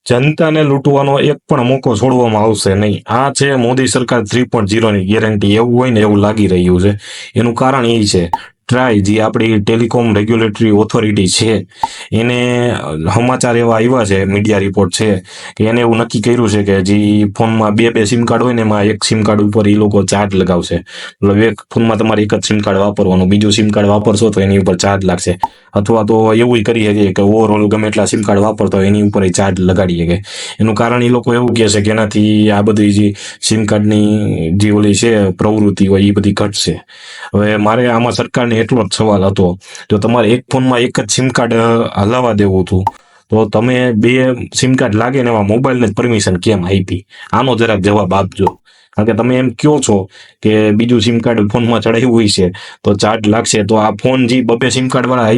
જનતાને લૂંટવાનો એક પણ મોકો છોડવામાં આવશે નહીં. આ છે મોદી સરકાર 3.0 ની ગેરંટી. એવું હોય ને એવું લાગી રહ્યું છે. એનું કારણ એ છે, ટ્રાય જે આપણી ટેલિકોમ રેગ્યુલેટરી ઓથોરિટી છે, એને સમાચાર એવા આવ્યા છે, મીડિયા રિપોર્ટ છે કે એને એવું નક્કી કર્યું છે કે જે ફોનમાં બે સિમ કાર્ડ હોય ને એમાં એક સિમ કાર્ડ ઉપર એ લોકો ચાર્જ લગાવશે. મતલબ એક ફોનમાં તમારે એક જ સિમ કાર્ડ વાપરવાનું, બીજું સિમ કાર્ડ વાપરશો તો એની ઉપર ચાર્જ લાગશે. અથવા તો એવું કરી શકીએ કે ઓવરઓલ ગમે એટલા સિમ કાર્ડ વાપરતો હોય એની ઉપર ચાર્જ લગાડી શકે. એનું કારણ એ લોકો એવું કહે છે કે એનાથી આ બધી જે સિમ કાર્ડની જે ઓલી છે પ્રવૃત્તિ હોય એ બધી ઘટશે. હવે મારે આમાં સરકારને એટલો જ સવાલ હતો, જો તમારે એક ફોનમાં એક જ સિમ કાર્ડ હલાવવા દેવું હતું તો તમે બે સિમ કાર્ડ લાગે ને એવા મોબાઈલને જ પરમિશન કેમ આપી? આનો જરાક જવાબ આપજો. કારણ કે તમે એમ કહો છો કે બીજું સિમ કાર્ડ ફોનમાં ચડાવ્યું હોય છે તો ચાર્જ લાગશે, તો આ ફોન જે બબે સિમ કાર્ડ વાળા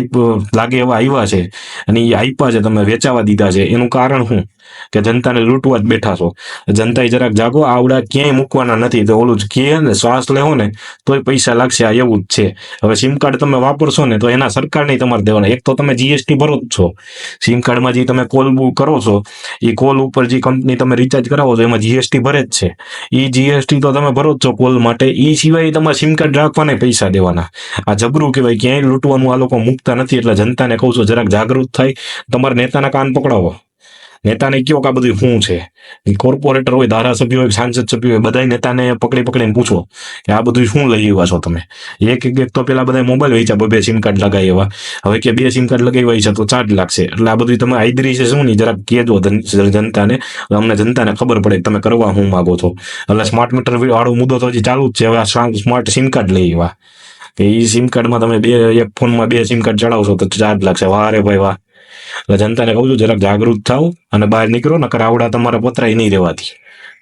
લાગે એવા આવ્યા છે અને એ આપ્યા છે, તમે વેચાવા દીધા છે, એનું કારણ શું? કે જનતાને લૂંટવા જ બેઠા છો. જનતાએ જરાક જાગો. આવડા ક્યાંય મૂકવાના નથી. તો ઓલું જ કહે ને, શ્વાસ લેવો ને તોય પૈસા લાગશે, આ એવું જ છે. હવે સિમ કાર્ડ તમે વાપરશો ને તો એના સરકાર નહીં તમારે દેવાના. એક તો તમે જીએસટી ભરો જ છો. સિમ કાર્ડમાં જે તમે કોલ કરો છો એ કોલ ઉપર જે કંપની તમે રિચાર્જ કરાવો છો એમાં જીએસટી ભરે જ છે. એ જીએસટી તો તમે ભરો જ છો કોલ માટે. એ સિવાય તમારે સિમ કાર્ડ રાખવાના પૈસા દેવાના. આ જબરું કહેવાય. ક્યાંય લૂંટવાનું આ લોકો મુકતા નથી. એટલે જનતાને કહું છું જરાક જાગૃત થાય. તમારા નેતાના કાન પકડાવો. નેતાને કયો કે આ બધું શું છે. કોર્પોરેટર હોય, ધારાસભ્ય હોય, સાંસદ સભ્ય હોય, બધા નેતાને પકડીને પૂછો કે આ બધું શું લઈ આવ્યા છો તમે. એક તો પેલા બધા મોબાઈલ વેચ્યા, બે સિમ કાર્ડ લગાવી એવા. હવે કે બે સિમ કાર્ડ લગાવ્યા છે તો ચાર્જ લાગશે. એટલે આ બધું તમે આદરી છે શું નહીં, જરાક કહેજો જનતાને. અમને જનતાને ખબર પડે કે તમે કરવા શું માંગો છો. એટલે સ્માર્ટ મીટર વાળો મુદ્દો તો હજી ચાલુ જ છે. હવે આ સ્માર્ટ સિમ કાર્ડ લઈ આવ્યા કે એ સિમ કાર્ડમાં તમે એક ફોનમાં બે સિમ કાર્ડ ચડાવશો તો ચાર્જ લાગશે. વાહ રે ભાઈ વાહ. એટલે જનતાને કહું છું જરાક જાગૃત થાવ અને બહાર નીકળો, નકર આવડા તમારા પતરાય નહીં રહેવાથી.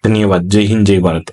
ધન્યવાદ. જય હિન્દ, જય ભારત.